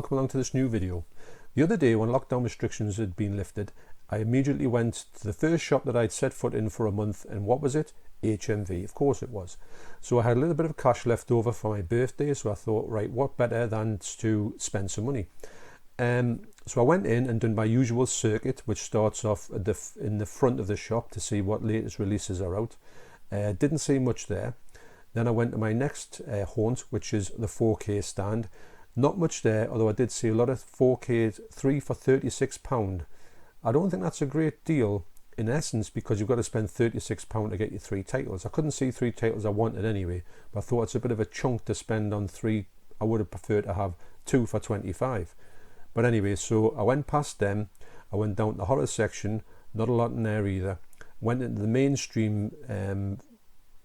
welcome along to this new video. The other day when lockdown restrictions had been lifted, I immediately went to the first shop that I'd set foot in for a month, and what was it? HMV, of course it was. So I had a little bit of cash left over for my birthday, so I thought, right, what better than to spend some money? So I went in and done my usual circuit, which starts off at in the front of the shop to see what latest releases are out. Didn't see much there. Then I went to my next haunt, which is the 4K stand. Not much there, although I did see a lot of 4K 3 for £36. I don't think that's a great deal in essence, because you've got to spend £36 to get your 3 titles. I couldn't see 3 titles I wanted anyway, but I thought it's a bit of a chunk to spend on 3. I would have preferred to have 2 for 25. But anyway, so I went past them. I went down to the horror section, not a lot in there either. Went into the mainstream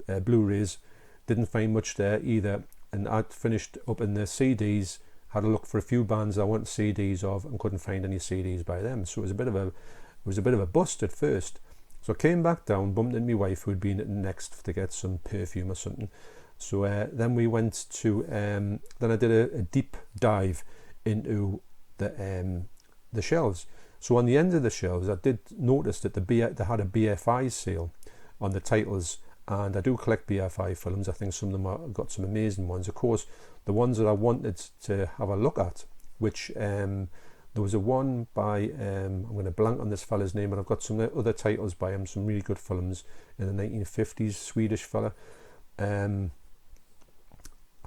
Blu-rays, didn't find much there either. And I'd finished up in the CDs, had a look for a few bands I wanted CDs of and couldn't find any CDs by them. So it was a bit of a bust at first. So I came back down, bumped into my wife who'd been at Next to get some perfume or something. So then we went to, then I did a deep dive into the shelves. So on the end of the shelves, I did notice that they had a BFI sale on the titles, and I do collect BFI films. I think some of them have got some amazing ones. Of course, the ones that I wanted to have a look at, which there was a one by, I'm going to blank on this fella's name, and I've got some other titles by him, some really good films in the 1950s, Swedish fella. I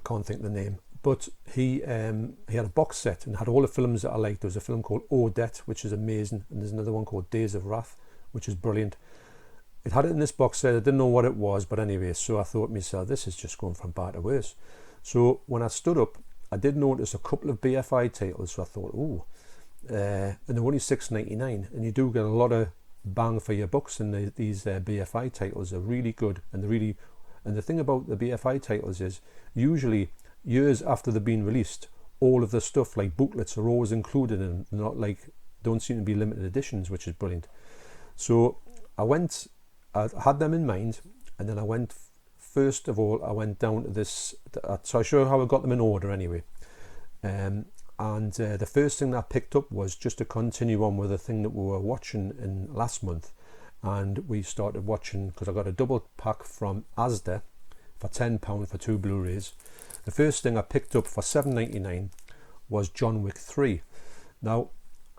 can't think of the name. But he had a box set and had all the films that I liked. There was a film called Odette, which is amazing, and there's another one called Days of Wrath, which is brilliant. It had it in this box set. I didn't know what it was, but anyway, so I thought to myself, this is just going from bad to worse. So when I stood up, I did notice a couple of BFI titles, so I thought, ooh, and they're only $6.99, and you do get a lot of bang for your bucks, and these BFI titles are really good, and the thing about the BFI titles is usually years after they've been released, all of the stuff like booklets are always included in them, not like, don't seem to be limited editions, which is brilliant. So I had them in mind, and then I went, first of all, I went down to this, so I'll show you how I got them in order anyway. The first thing that I picked up was just to continue on with the thing that we were watching in last month, and we started watching, because I got a double pack from Asda for £10 for 2 Blu-rays. The first thing I picked up for $7.99 was John Wick 3. Now,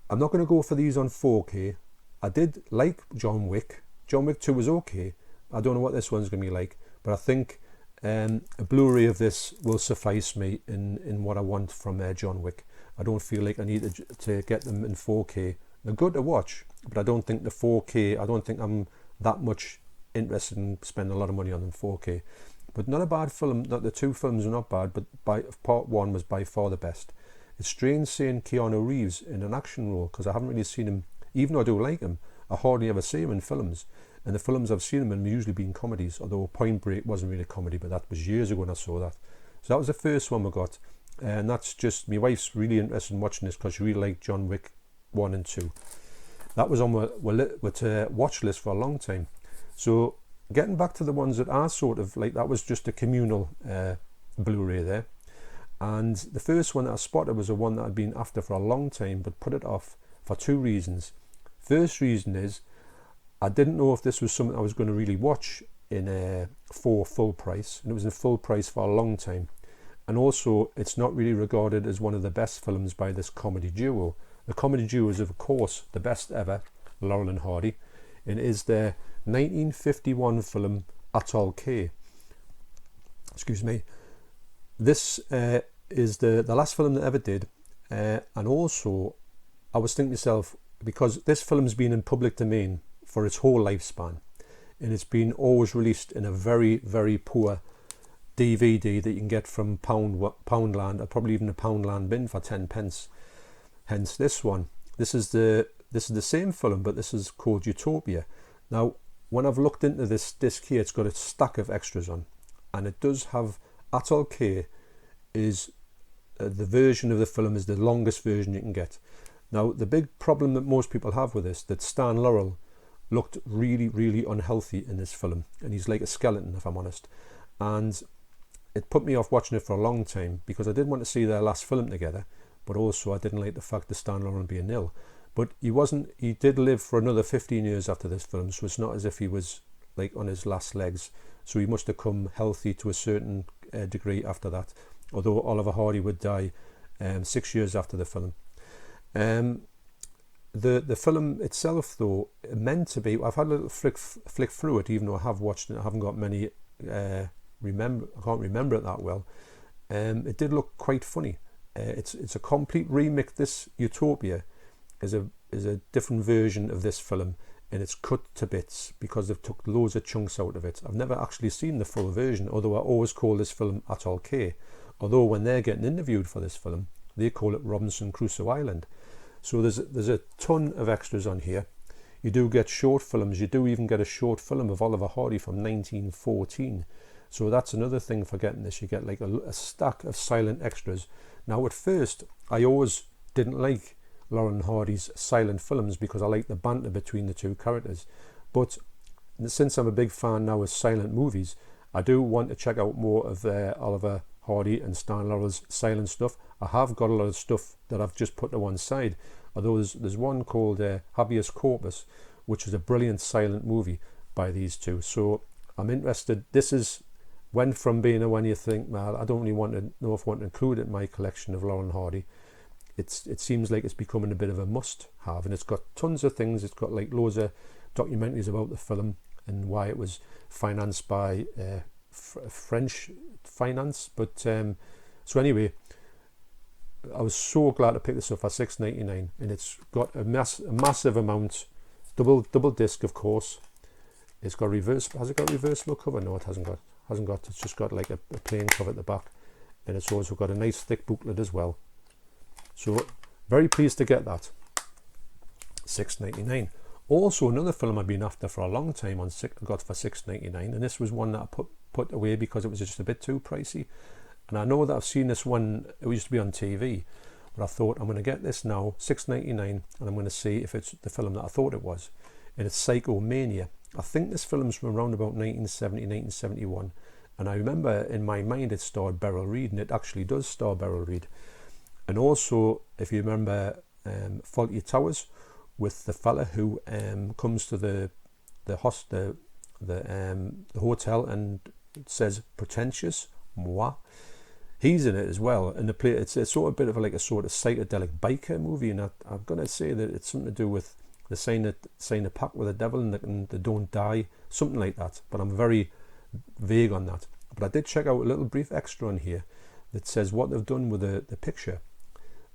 I'm not going to go for these on 4K. I did like John Wick. John Wick 2 was okay. I don't know what this one's going to be like, but I think a Blu-ray of this will suffice me in what I want from John Wick. I don't feel like I need to get them in 4K. They're good to watch, but I don't think the 4K, I don't think I'm that much interested in spending a lot of money on them 4K. But not a bad film. The 2 films are not bad, but part 1 was by far the best. It's strange seeing Keanu Reeves in an action role, because I haven't really seen him, even though I do like him, I hardly ever see him in films. And the films I've seen him in have usually been comedies, although Point Break wasn't really a comedy, but that was years ago when I saw that. So that was the first one we got. And that's just, my wife's really interested in watching this because she really liked John Wick 1 and 2. That was on my watch list for a long time. So getting back to the ones that are sort of like, that was just a communal Blu-ray there. And the first one that I spotted was the one that I'd been after for a long time, but put it off for 2 reasons. First reason is, I didn't know if this was something I was going to really watch for full price, and it was in full price for a long time. And also, it's not really regarded as one of the best films by this comedy duo. The comedy duo is, of course, the best ever, Laurel and Hardy. It is their 1951 film Atoll K. Excuse me. This is the last film they ever did, and also I was thinking to myself, because this film's been in public domain for its whole lifespan, and it's been always released in a very, very poor DVD that you can get from Poundland, or probably even a Poundland bin for 10p. Hence this one. This is the same film, but this is called Utopia. Now, when I've looked into this disc here, it's got a stack of extras on, and it does have Atoll K is the version of the film is the longest version you can get. Now, the big problem that most people have with this, that Stan Laurel looked really, really unhealthy in this film, and he's like a skeleton, if I'm honest. And it put me off watching it for a long time, because I did want to see their last film together, but also I didn't like the fact that Stan Laurel being ill. But he did live for another 15 years after this film, so it's not as if he was like on his last legs. So he must have come healthy to a certain degree after that, although Oliver Hardy would die 6 years after the film. The film itself, though, meant to be, I've had a little flick through it, even though I have watched it. I haven't got many I can't remember it that well. It did look quite funny. It's a complete remake. This Utopia is a different version of this film, and it's cut to bits because they've took loads of chunks out of it. I've never actually seen the full version, although I always call this film Atoll K. Although when they're getting interviewed for this film, they call it Robinson Crusoe Island. So there's a ton of extras on here. You do get short films. You do even get a short film of Oliver Hardy from 1914. So that's another thing for getting this. You get like a stack of silent extras. Now at first, I always didn't like Laurel Hardy's silent films because I like the banter between the two characters. But since I'm a big fan now of silent movies, I do want to check out more of Oliver Hardy and Stan Laurel's silent stuff. I have got a lot of stuff that I've just put to one side. Although there's one called Habeas Corpus, which is a brilliant silent movie by these two. So I'm interested. This went from being a when you think, well, I don't really want to know if I want to include it in my collection of Laurel Hardy. It seems like it's becoming a bit of a must-have, and it's got tons of things. It's got like loads of documentaries about the film and why it was financed by French finance. But so anyway, I was so glad to pick this up for $6.99, and it's got a massive amount, double disc, of course. It's got has it got reversible cover? No, it hasn't got. It's just got like a plain cover at the back, and it's also got a nice thick booklet as well. So very pleased to get that. $6.99. Also another film I've been after for a long time I got for $6.99, and this was one that I put away because it was just a bit too pricey. And I know that I've seen this one, it used to be on TV, but I thought I'm going to get this now, $6.99, and I'm going to see if it's the film that I thought it was. And it's Psychomania. I think this film's from around about 1970, 1971. And I remember in my mind it starred Beryl Reid, and it actually does star Beryl Reid. And also, if you remember Fawlty Towers, with the fella who comes to the hotel and says pretentious, moi. He's in it as well, and it's sort of a bit of a sort of psychedelic biker movie, and I'm going to say that it's something to do with the sign a pact with the devil and they don't die, something like that. But I'm very vague on that. But I did check out a little brief extra on here that says what they've done with the picture.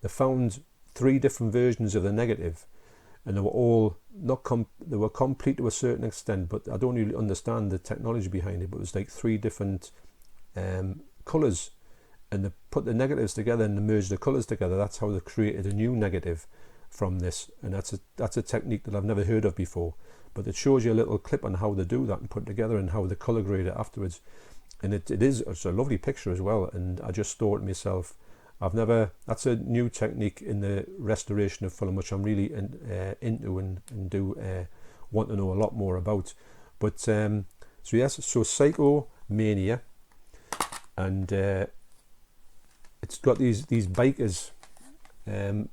They found 3 different versions of the negative, and they were all they were complete to a certain extent, but I don't really understand the technology behind it. But it was like 3 different colours, and they put the negatives together and they merged the colours together. That's how they created a new negative from this, and that's a technique that I've never heard of before. But it shows you a little clip on how they do that and put it together and how they colour grade it afterwards. And it's a lovely picture as well. And I just thought to myself, that's a new technique in the restoration of film, which I'm really into and do want to know a lot more about. But so Psychomania, and it's got these bikers, and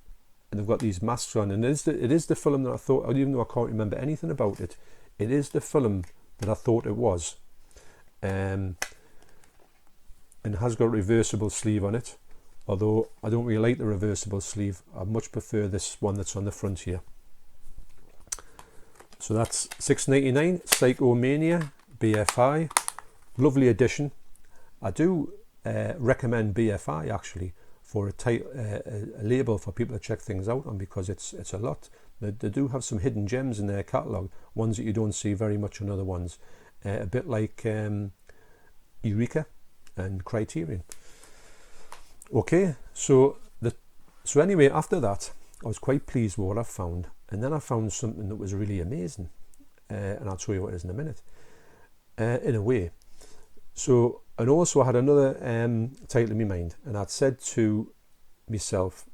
they've got these masks on, and it is the film that I thought, even though I can't remember anything about it, it is the film that I thought it was, and has got a reversible sleeve on it. Although I don't really like the reversible sleeve, I much prefer this one that's on the front here. So that's $6.99, Psychomania, BFI, lovely edition. I do recommend BFI actually for a label for people to check things out on, because it's a lot. They do have some hidden gems in their catalogue, ones that you don't see very much on other ones, a bit like Eureka and Criterion. Okay, so anyway, after that, I was quite pleased with what I found, and then I found something that was really amazing, and I'll show you what it is in a minute. In a way, so, and also I had another title in my mind, and I'd said to myself,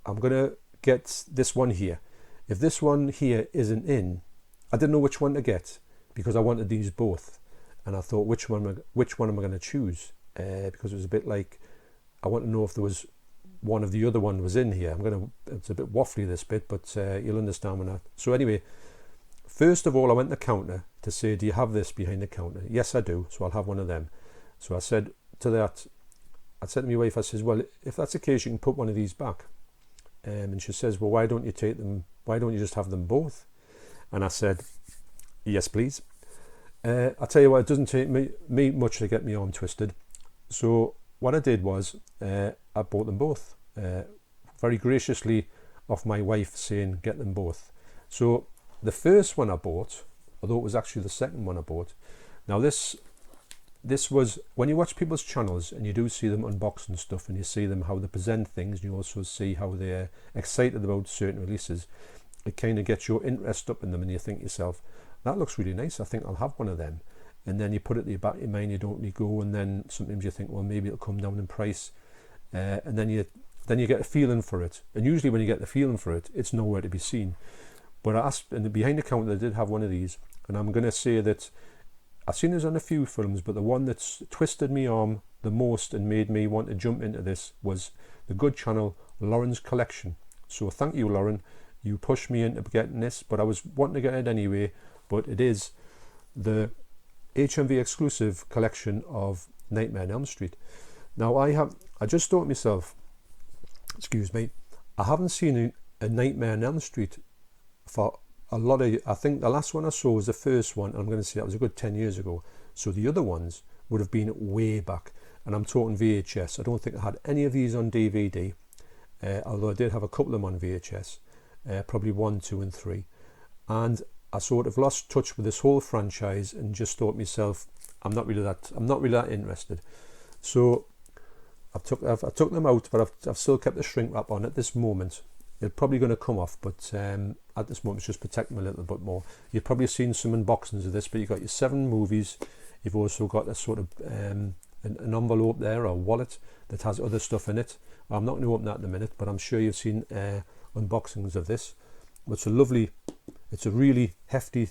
I'm gonna get this one here. If this one here isn't in, I didn't know which one to get because I wanted these both, and I thought which one am I going to choose, because it was a bit like, I want to know if there was one of the other one was in here. It's a bit waffly this bit, but you'll understand when so anyway, first of all, I went to the counter to say, do you have this behind the counter? Yes, I do. So I'll have one of them. So I said to my wife, I says, well, if that's the case, you can put one of these back. And she says, well, why don't you take them? Why don't you just have them both? And I said, yes, please. I tell you what, it doesn't take me much to get my arm twisted. So what I did was I bought them both, very graciously off my wife saying, get them both. So the first one I bought, although it was actually the second one I bought. Now this was, when you watch people's channels and you do see them unboxing stuff and you see them how they present things, and you also see how they're excited about certain releases, it kind of gets your interest up in them and you think to yourself, that looks really nice, I think I'll have one of them. And then you put it at the back of your mind, you don't really go, and then sometimes you think, well, maybe it'll come down in price. And then you get a feeling for it. And usually when you get the feeling for it, it's nowhere to be seen. But I asked, and behind the counter, they did have one of these. And I'm going to say that I've seen this on a few films, but the one that's twisted me arm the most and made me want to jump into this was the good channel, Lauren's Collection. So thank you, Lauren. You pushed me into getting this, but I was wanting to get it anyway. But it is the HMV exclusive collection of Nightmare on Elm Street. Now I just thought to myself, excuse me, I haven't seen a Nightmare on Elm Street for a lot of, I think the last one I saw was the first one, and I'm going to say that was a good 10 years ago. So the other ones would have been way back, and I'm talking VHS. I don't think I had any of these on DVD, although I did have a couple of them on VHS, probably 1, 2 and 3. And I sort of lost touch with this whole franchise and just thought to myself, I'm not really that interested. So I took them out, but I've still kept the shrink wrap on at this moment. It's probably going to come off, but at this moment it's just protecting them a little bit more. You've probably seen some unboxings of this, but you've got your 7 movies. You've also got a sort of an envelope there, or a wallet that has other stuff in it. I'm not going to open that in a minute, but I'm sure you've seen unboxings of this. It's a really hefty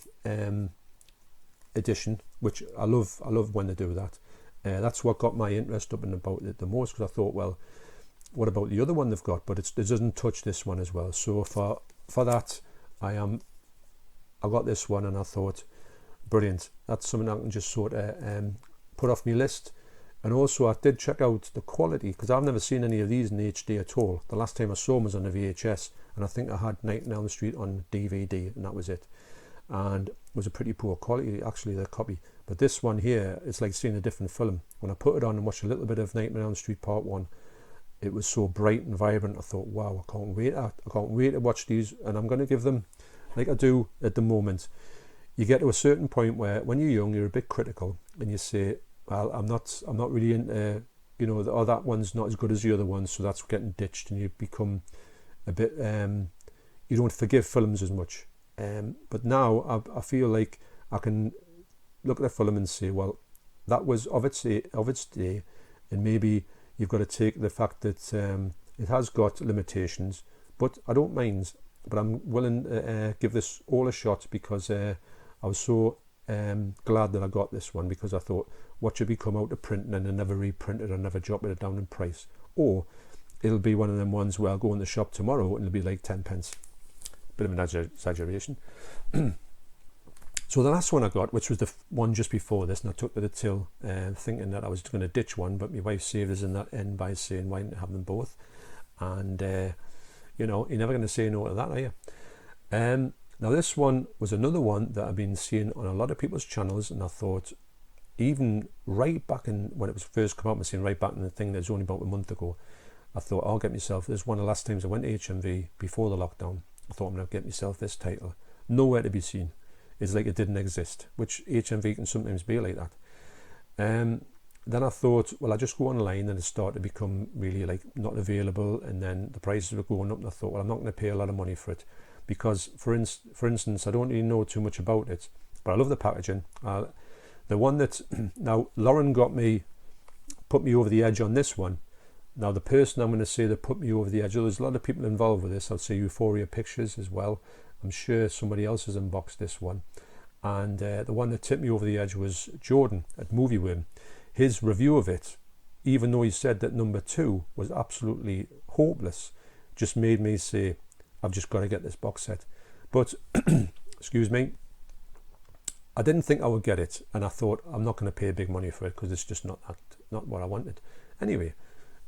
edition, which I love when they do that. That's what got my interest up and about it the most, because I thought, well, what about the other one they've got? But it doesn't touch this one as well. So for that, I got this one, and I thought, brilliant. That's something I can just sort of put off my list. And also I did check out the quality, because I've never seen any of these in HD at all. The last time I saw them was on a VHS, and I think I had Night on Elm Street on DVD, and that was it. And it was a pretty poor quality, actually, the copy. But this one here, it's like seeing a different film. When I put it on and watched a little bit of Night on Elm Street Part 1, it was so bright and vibrant. I thought, wow, I can't wait to watch these, and I'm going to give them, like I do at the moment. You get to a certain point where, when you're young, you're a bit critical, and you say, well, I'm not really into, that one's not as good as the other one, so that's getting ditched, and you become a bit, you don't forgive films as much. But now I feel like I can look at a film and say, well, that was of its day, and maybe you've got to take the fact that it has got limitations, but I don't mind. But I'm willing to give this all a shot, because I was so glad that I got this one, because I thought, what should be come out of printing and never reprinted or never dropping it down in price? Or it'll be one of them ones where I'll go in the shop tomorrow and it'll be like 10 pence. Bit of an exaggeration. So the last one I got, which was the one just before this, and I took to the till thinking that I was going to ditch one, but my wife saved us in that end by saying, why not have them both? And you're never going to say no to that, are you? Now this one was another one that I've been seeing on a lot of people's channels, and I thought, even right back when it was first come out, I'm seeing right back in the thing that was only about a month ago, I thought, I'll get myself, this is one of the last times I went to HMV before the lockdown. I thought, I'm going to get myself this title. Nowhere to be seen. It's like it didn't exist, which HMV can sometimes be like that. Then I thought, well, I just go online, and it started to become really like not available, and then the prices were going up, and I thought, well, I'm not going to pay a lot of money for it, because for instance, I don't really know too much about it, but I love the packaging. The one that now Lauren put me over the edge on this one. Now the person I'm going to say that put me over the edge, there's a lot of people involved with this. I'll say Euphoria Pictures as well. I'm sure somebody else has unboxed this one. And the one that tipped me over the edge was Jordan at Movie Worm. His review of it even though he said that number 2 was absolutely hopeless, just made me say, I've just got to get this box set. But, excuse me, I didn't think I would get it, and I thought I'm not going to pay big money for it because it's just not what I wanted. Anyway,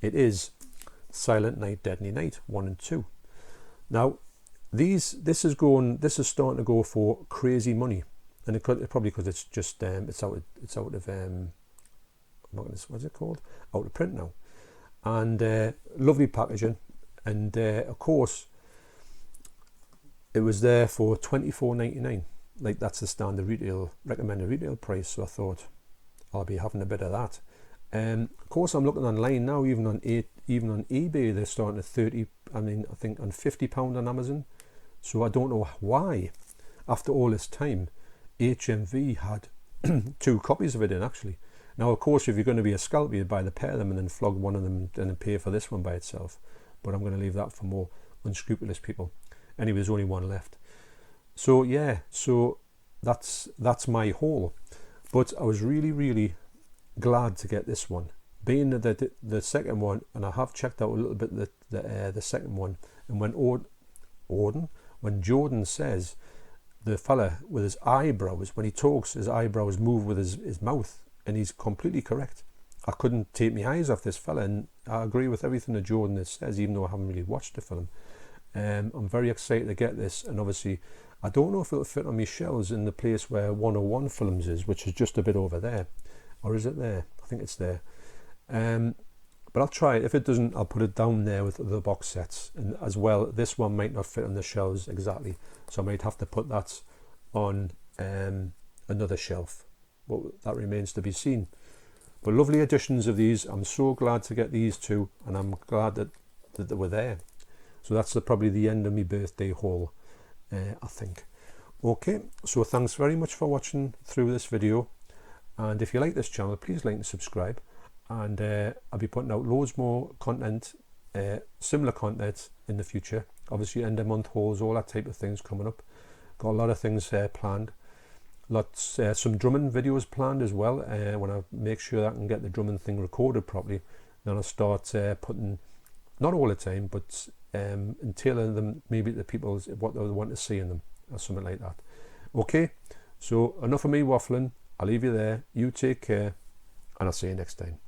it is Silent Night, Deadly Night 1 and 2. Now, this is starting to go for crazy money, and probably because it's just it's out of what's it called? Out of print now, and lovely packaging, and of course it was there for $24.99. Like, that's the standard recommended retail price. So I thought I'll be having a bit of that. Of course, I'm looking online now, even on eBay, they're starting at 30. I think on £50 on Amazon. So I don't know why, after all this time, HMV had 2 copies of it in actually. Now, of course, if you're going to be a scalper, you'd buy the pair of them and then flog one of them and then pay for this one by itself. But I'm going to leave that for more unscrupulous people. Anyway, there's only one left. So yeah, so that's my haul. But I was really, really glad to get this one, being the second one, and I have checked out a little bit the second one. And when Jordan says, the fella with his eyebrows, when he talks, his eyebrows move with his mouth, and he's completely correct. I couldn't take my eyes off this fella, and I agree with everything that Jordan says, even though I haven't really watched the film. I'm very excited to get this, and obviously I don't know if it'll fit on my shelves in the place where 101 Films is, which is just a bit over there. Or is it there? I think it's there. But I'll try it. If it doesn't, I'll put it down there with the box sets. And as well, this one might not fit on the shelves exactly, so I might have to put that on another shelf. But that remains to be seen. But lovely editions of these. I'm so glad to get these 2, and I'm glad that they were there. So that's probably the end of my birthday haul, I think. Okay, so thanks very much for watching through this video. And if you like this channel, please like and subscribe. And I'll be putting out loads more content, similar content in the future. Obviously, end of month hauls, all that type of things coming up. Got a lot of things planned. Some drumming videos planned as well. When I make sure that I can get the drumming thing recorded properly, then I'll start putting, not all the time, but and tailoring them maybe to people what they want to see in them, or something like that. Okay, so enough of me waffling. I'll leave you there. You take care, and I'll see you next time.